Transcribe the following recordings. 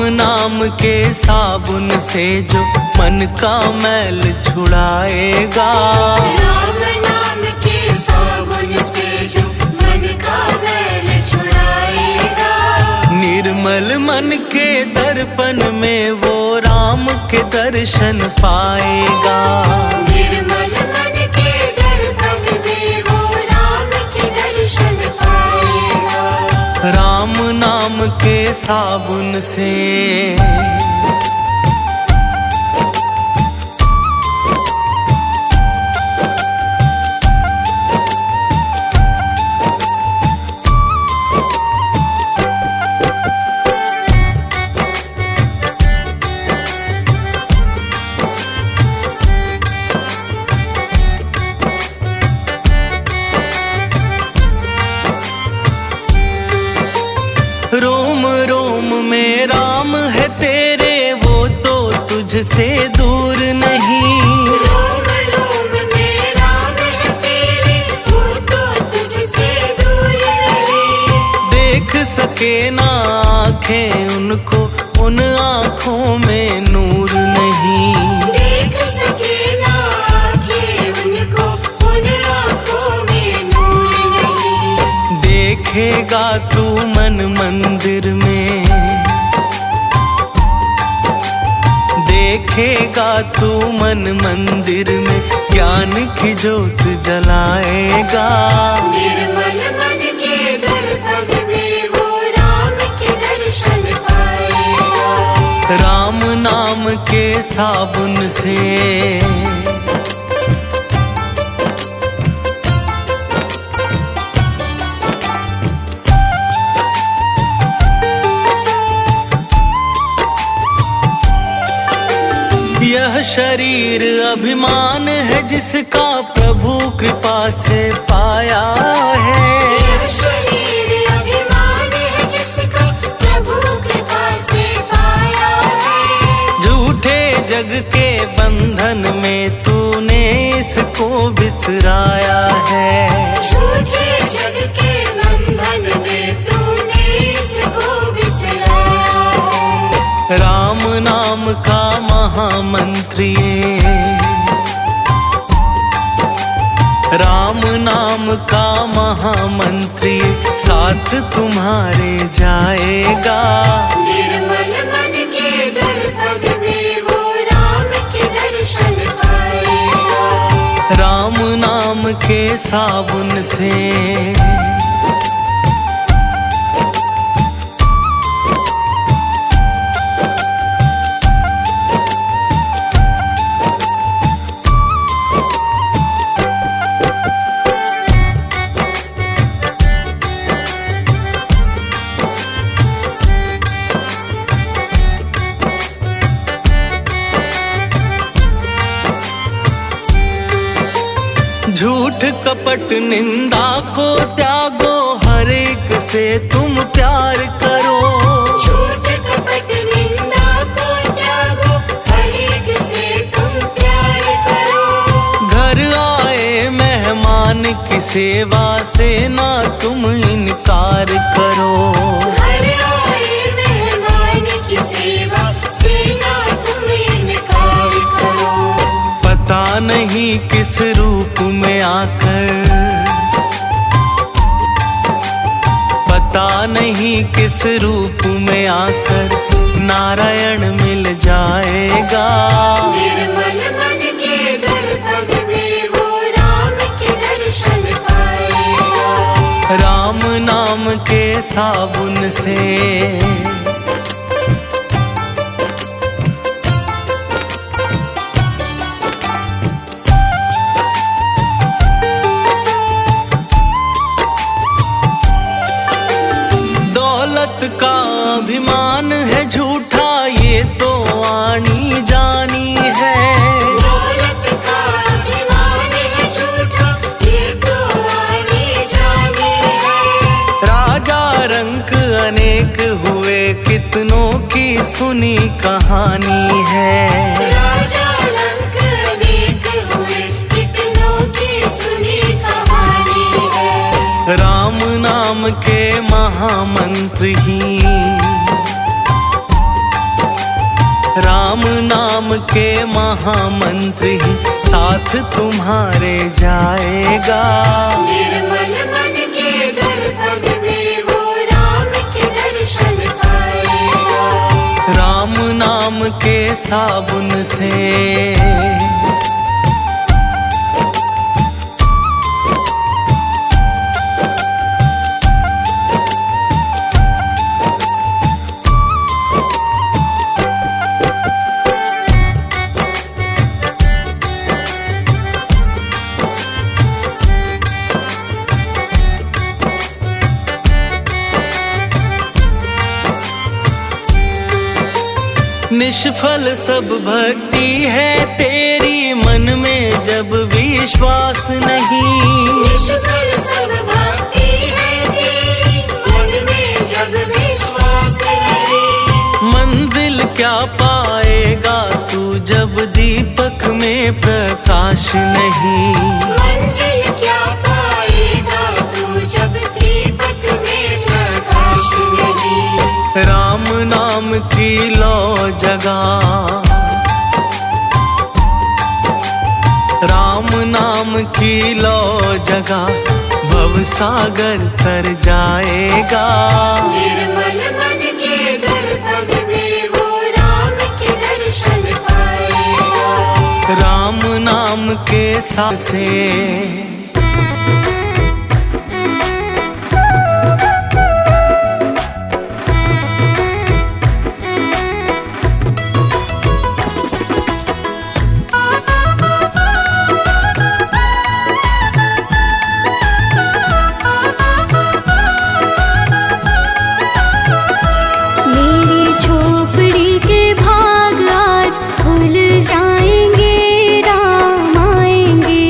नाम के साबुन से जो मन का मैल छुड़ाएगा, राम नाम के साबुन से जो मन का मैल छुड़ाएगा। निर्मल मन के दर्पण में वो राम के दर्शन पाएगा, निर्मल मन के दर्पण में वो राम के दर्शन पाएगा। राम नाम के साबुन से। रोम रोम में राम है तेरे, वो तो तुझसे दूर नहीं। रोम रोम में राम है तेरे, वो तो तुझसे दूर नहीं। देख सके ना आँखें उनको, उन आँखों में नूर नहीं। देख सके ना आँखें उनको, उन आँखों में नूर नहीं। देखेगा तू मन मंदिर में, देखेगा तू मन मंदिर में, ज्ञान की जोत जलाएगा। निर्मल मन के दर्पण में वो राम के दर्शन पाएगा, राम नाम के साबुन से। यह शरीर अभिमान है जिसका प्रभु कृपा से पाया है, यह शरीर अभिमान है जिसका प्रभु कृपा से पाया है। झूठे जग के बंधन में तूने इसको बिसराया है, झूठे जग के बंधन में तूने इसको बिसराया है। राम नाम का महामंत्री, राम नाम का महामंत्री साथ तुम्हारे जाएगा। निर्मल मन के दर्पण में वो राम के दर्शन पाएगा, राम नाम के साबुन से। झूठ कपट निंदा को त्यागो, हर एक से तुम प्यार करो। झूठ कपट निंदा को त्यागो, हर एक से तुम प्यार करो। घर आए मेहमान की सेवा से ना तुम इनकार करो, घर आए मेहमान की सेवा से ना तुम इनकार करो। पता नहीं किस रूप में आकर, पता नहीं किस रूप में आकर नारायण मिल जाएगा। निर्मल मन के दर्पण में वो राम के दर्शन पाएगा, राम नाम के साबुन से। दौलत का अभिमान है झूठा, ये तो आनी जानी है। दौलत का अभिमान है झूठा, ये तो आनी जानी है। राजा रंक अनेक हुए, कितनों की सुनी कहानी है। राजा रंक अनेक हुए, कितनों की सुनी कहानी है। राम नाम के महामंत्र ही, नाम के महामंत्र ही साथ तुम्हारे जाएगा। निर्मल मन के दर्पण में वो राम के दर्शन पाएगा। राम नाम के साबुन से निष्फल सब भक्ति है तेरी, मन में जब विश्वास नहीं। निष्फल सब भक्ति है तेरी, मन में जब विश्वास नहीं। मंजिल क्या पाएगा तू जब दीपक में प्रकाश नहीं। मंजिल क्या पाएगा तू जब दीपक में प्रकाश नहीं। राम नाम की लो जगा, राम नाम की लो जगा, भव सागर तर जाएगा। निर्मल मन के दर्पण में वो राम के दर्शन पाएगा। राम नाम के साथ से झोपड़ी के भाग आज खुल जाएंगे, राम आएंगे।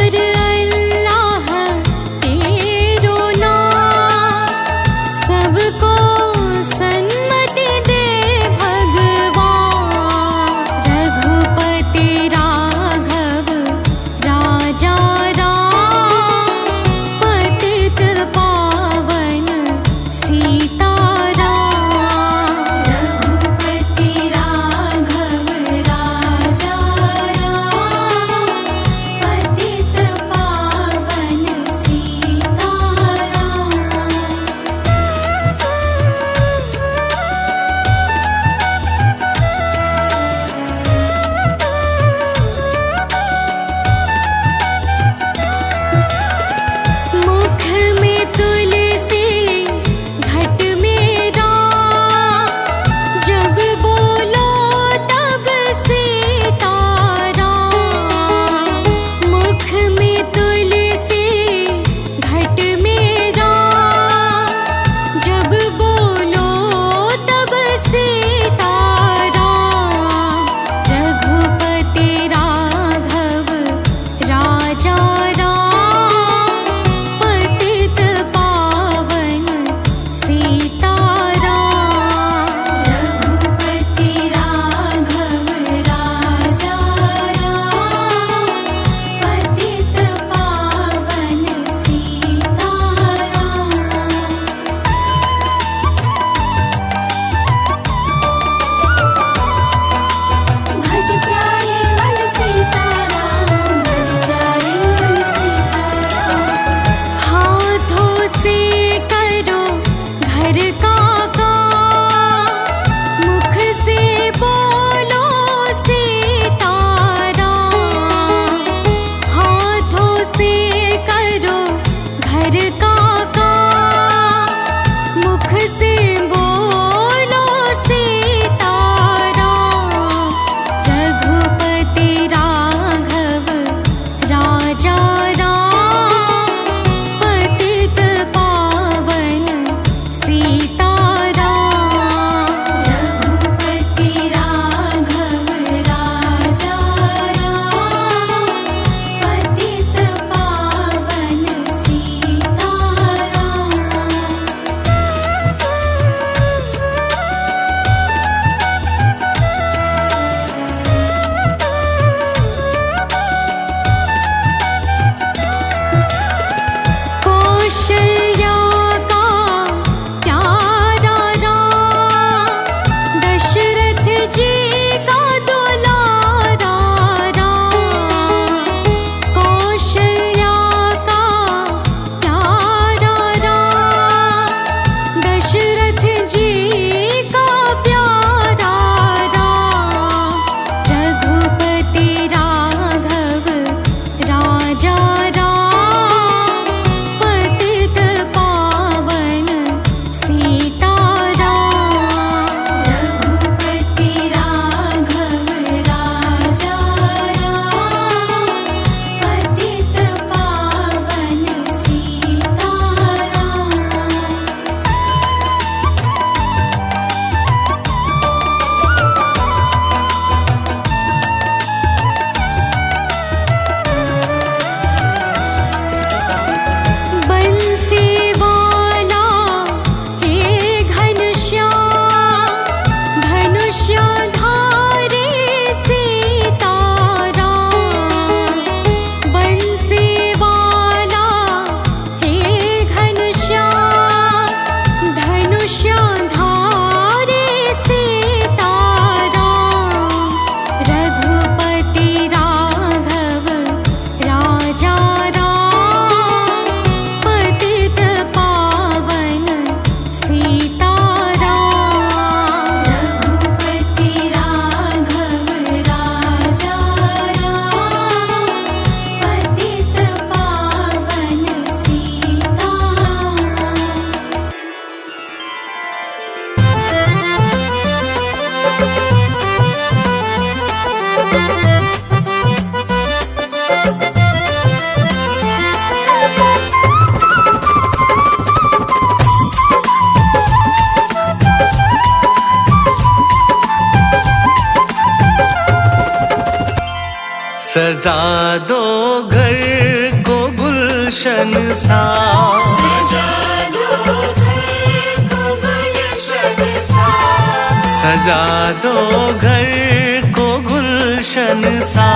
ईश्वर अल्लाह तेरो नाम, सबको सन्मति दे भगवान। रघुपति राघव राजा राम, पतित पावन सीताराम। रघुपति राघव राजा राम, पतित पावन सीताराम। मुख में तुलसी घट में राम, जब बोलो तब सीताराम। मुख में तुलसी घट में राम, जब बोलो तब सीताराम। रघुपति राघव राजा राम, पतित पावन सीताराम। रघुपति राघव राजा राम, पतित पावन सीताराम। भज प्यारे मन सीताराम, भज प्यारे मन सीताराम। हाथों से करो घर का काम, मुख से बोलो सीताराम। हाथों से करो घर का काम, मुख से बोलो सीताराम। रघुपति राघव राजा राम, पतित पावन सीताराम। रघुपति राघव राजा राम, पतित पावन सीताराम। कौशल्या का प्यारा राम, दशरथ जी का दुलारा राम। कौशल्या का प्यारा राम, दशरथ जी का प्यारा राम। रघुपति राघव राजा राम, पतित पावन सीताराम। रघुपति राघव राजा राम, पतित पावन सीताराम। बंसी वाला हे घनश्याम, धनुष्यधारी सीताराम। बंसी वाला हे घनश्याम, धनुष्यधारी सीताराम। रघुपति राघव राजा राम, पतित पावन सीताराम। रघुपति राघव राजा राम, पतित पावन सजा दो घर गुलशन सा। सजा दो घर को गुलशन सा। सजा दो घर को गुलशन सा।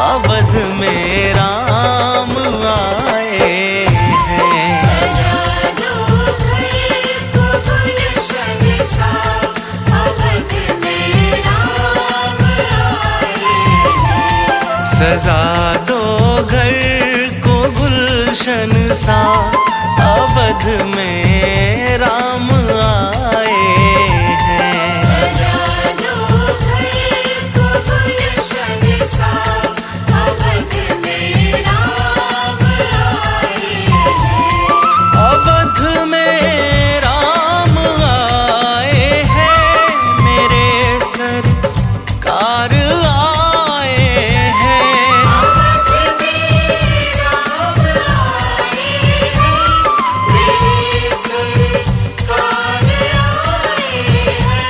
अवध में राम आए हैं। सजा दो घर को गुलशन सा। अवध में राम आए हैं। सजा दो घर को गुलशन सा। अवध में राम आए हैं। सजा दो घर को गुलशन सा। अवध में राम आए हैं। अवध में राम आए हैं। मेरे सरकार आए हैं। अवध में राम आए हैं। मेरे सरकार आए हैं।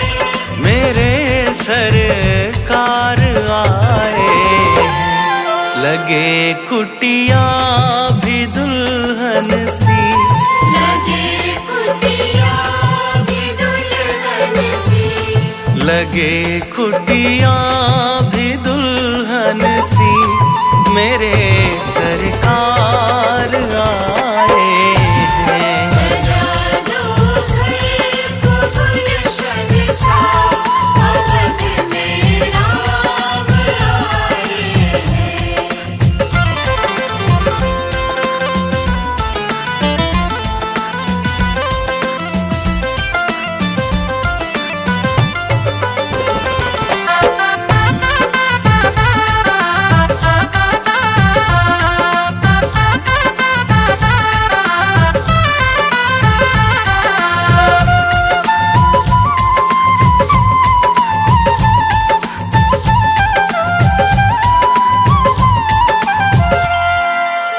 मेरे सरकार आए हैं। लगे कुटिया भी दुल्हन सी। लगे कुटिया भी दुल्हन सी। लगे कुटिया भी दुल्हन सी। मेरे सरकार आए हैं। सजा दो घर को गुलशन सा। अवध में राम आए हैं।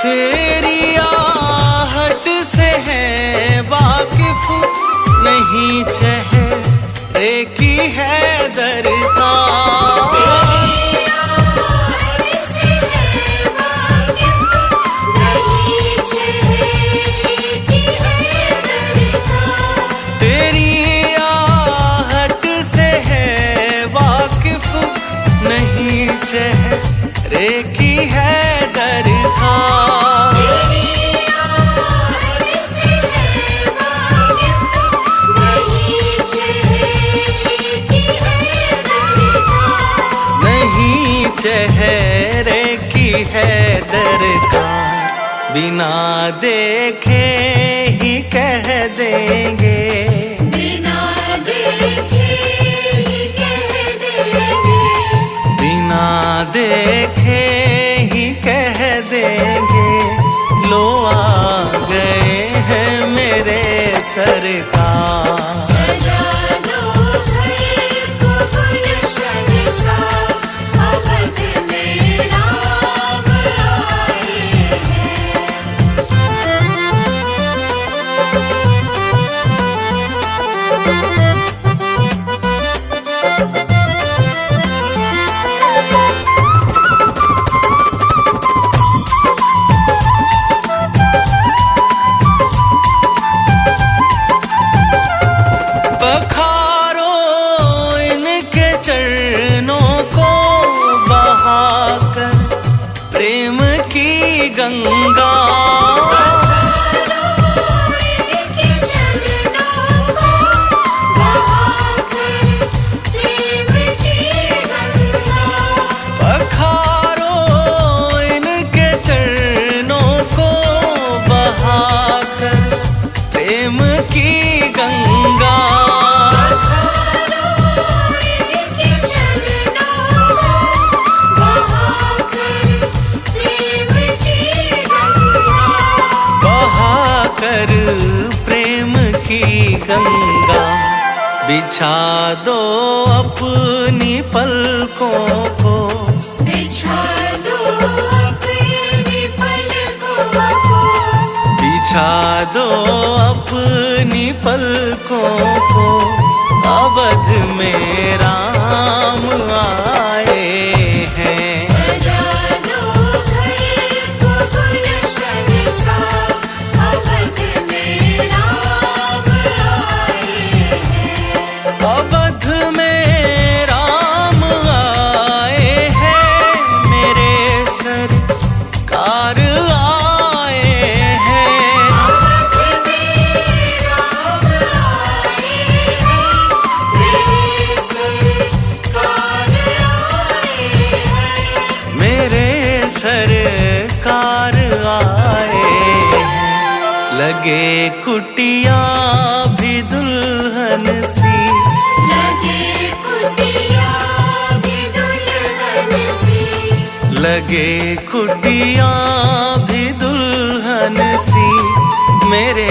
तेरी आहट से है वाकिफ नहीं चेहरे की है दरकार। से है वाकिफ नहीं चेहरे की है दरकार। तेरी आहट से है वाकिफ नहीं चेहरे की है दरकार। तेरी आहट से है वाकिफ नहीं चेहरे की है दरकार। नहीं चेहरे की है दरकार। बिना देखे ही कह देंगे। बिना देखे ही कह देंगे। बिना देखे ही कह देंगे। लो आ गए हैं मेरे सरकार। सजा दो घर को गुलशन सा। अवध में राम आए हैं। पखारो इनके चरणों को बहाकर प्रेम की गंगा। इनके चरणों को बहाकर प्रेम की गंगा। पखारो इनके चरणों को बहाकर प्रेम की गंगा। इनके चरणों को बहाकर प्रेम की गंगा। बहाकर प्रेम की गंगा। बिछा दो अपनी पलकों को। बिछा दो अपनी पलकों को। बिछा दो अपनी पलकों को। अवध में राम आए हैं। सजा दो घर को गुलशन लगे कुटिया भी दुल्हन सी, लगे कुटिया भी दुल्हन सी, लगे कुटिया भी दुल्हन सी, मेरे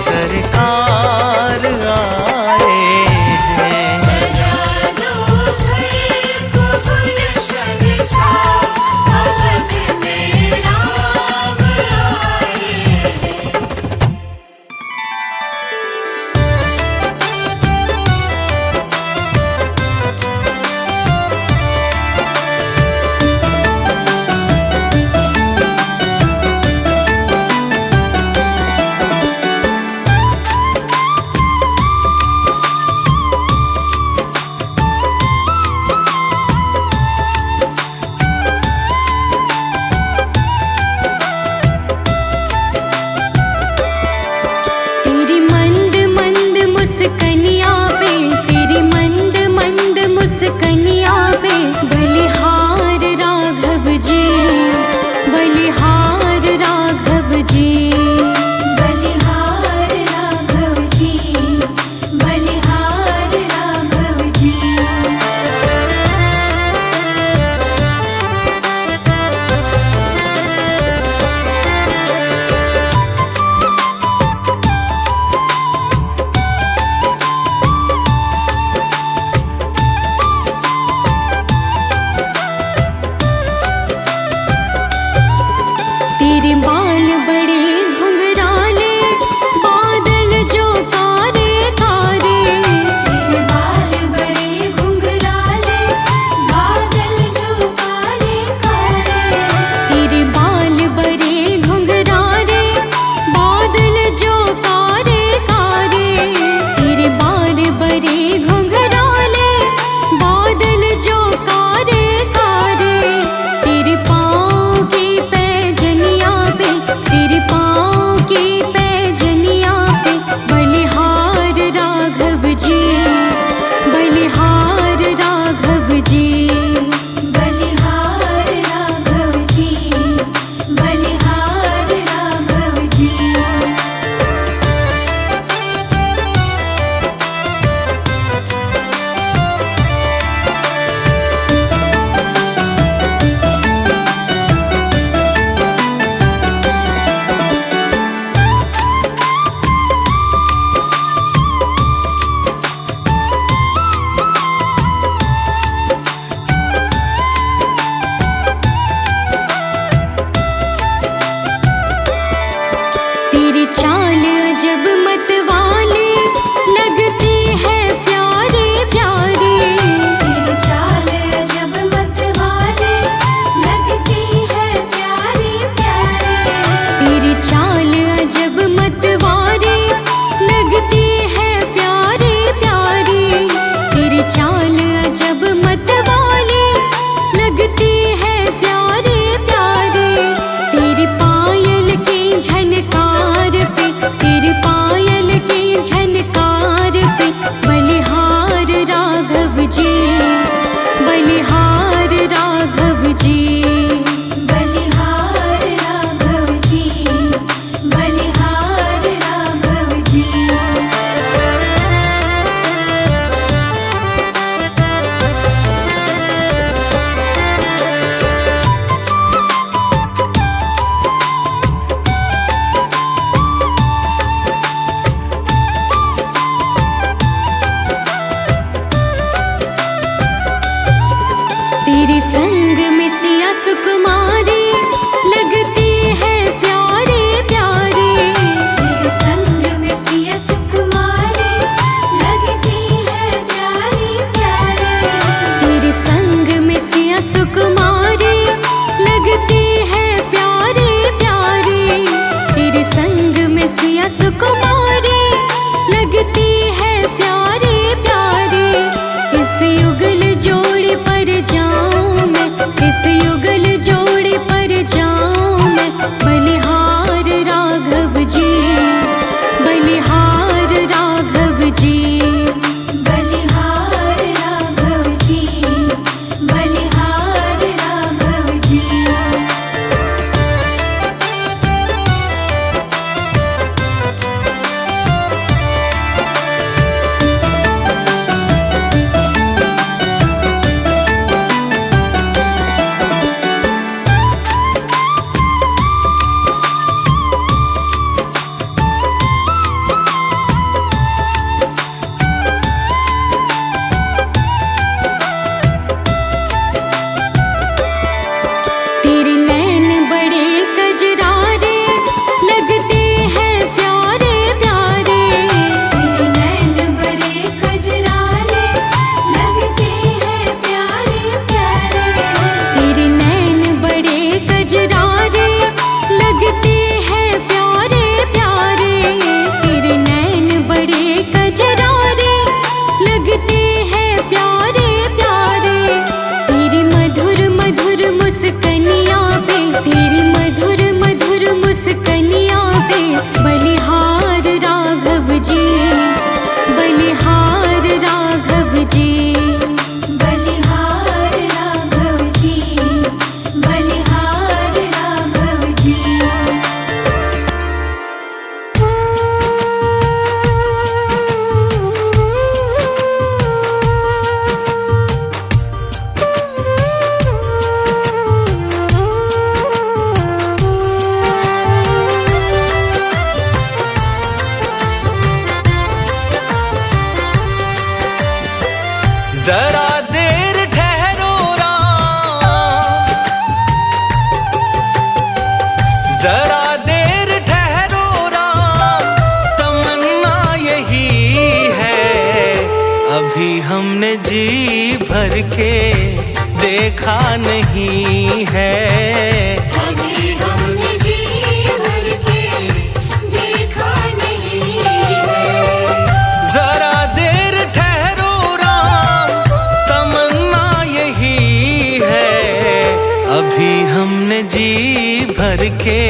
सरकार आए हैं। सजा दो घर को गुलशन सा, अवध में राम आए हैं। तेरी मंद मंद मुस्कनिया पे, तेरी मंद मंद मुस्कनिया पे, बलिहार राघव जी, बलिहार राघव जी, बलिहार राघव जी, बलिहार राघव जी। तेरे बाल बड़े घुंघराले, बादल जो कारे कारे, तेरे बाल बड़े घुंघराले, बादल जो कारे कारे, तेरे बाल बड़े घुंघराले, बादल जो कारे कारे, तेरे बाल बड़े घुंघराले, बादल जो कारे कारे, तेरे पाँव की पैजनिया पे, तेरे पाँव की पैजनिया पे, बलिहार राघव जी, बलिहार राघव जी, बलिहार राघव जी, बलिहार राघव जी। तेरी चाल अजब मतवाली, लगती है प्यारे प्यारे, तेरी चाल अजब मतवाली, लगती है प्यारे प्यारे, तेरी चाल अजब मतवाली, लगती है प्यारे प्यारे, तेरी चाल अजब मतवाली, लगती है प्यारे प्यारे, तेरी पायल की झनकार पे, तेरी पायल की झनकार पे, बलिहार राघव जी, बलिहार राघव जी, बलिहार राघव जी, बलिहार राघव जी। जरा देर ठहरो राम, तमन्ना यही है, अभी हमने जी भर के देखा नहीं है। अभी हमने जी भर के देखा नहीं है। जरा देर ठहरो राम, तमन्ना यही है, अभी हमने जी भर के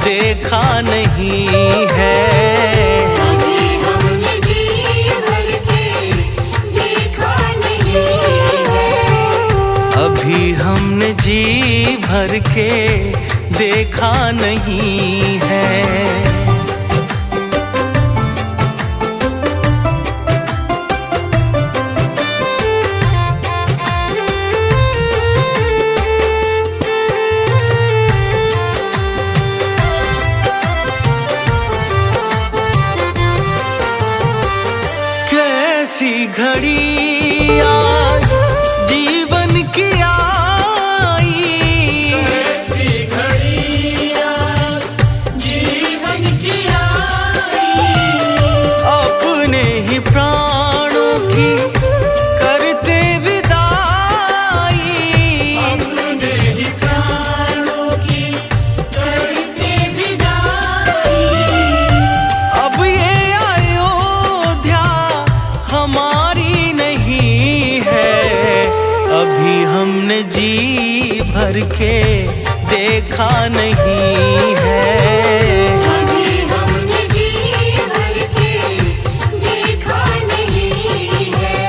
देखा नहीं है। अभी हमने जी भर के देखा नहीं है। अभी हमने जी भर के देखा नहीं है। कैसी घड़ी आज जीवन की आई, ऐसी घड़ी आज जीवन की आई। अपने ही प्राणों की करते विदाई, अपने ही प्राणों की करते विदाई। अब ये अयोध्या हमारी नहीं है, अभी हमने जी भर के देखा नहीं है। अभी हमने जी भर के देखा नहीं है।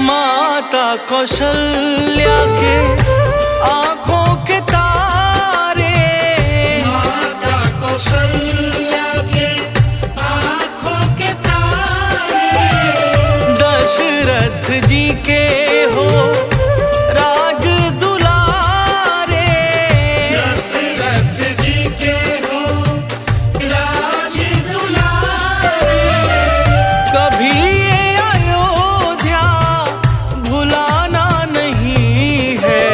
माता कौशल्या के आंखों के तारे, माता कौशल्या के आँखों के तारे। दशरथ जी के हो राज दुलारे, दशरथ जी के हो राज दुलारे। कभी ये अयोध्या भुलाना नहीं है,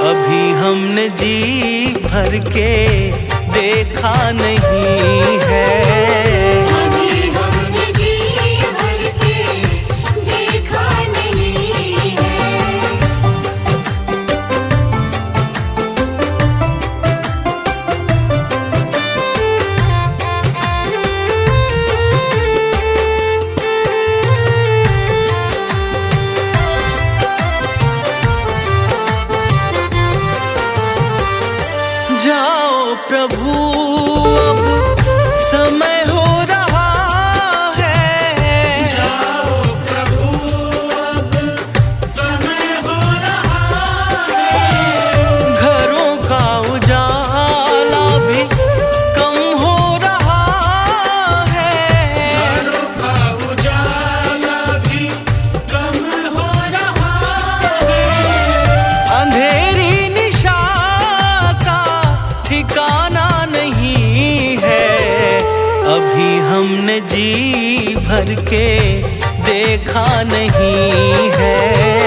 अभी हमने जी भर के देखा नहीं है। अभी हमने जी भर के देखा नहीं है। जाओ प्रभु अब समय हो रहा है, जाओ प्रभु अब समय हो रहा है। घरों का उजाला भी कम हो रहा है, घरों का उजाला भी कम हो रहा है। अंधेरी निशा का ठिकाना नहीं है, अभी हमने जी भर के देखा नहीं है।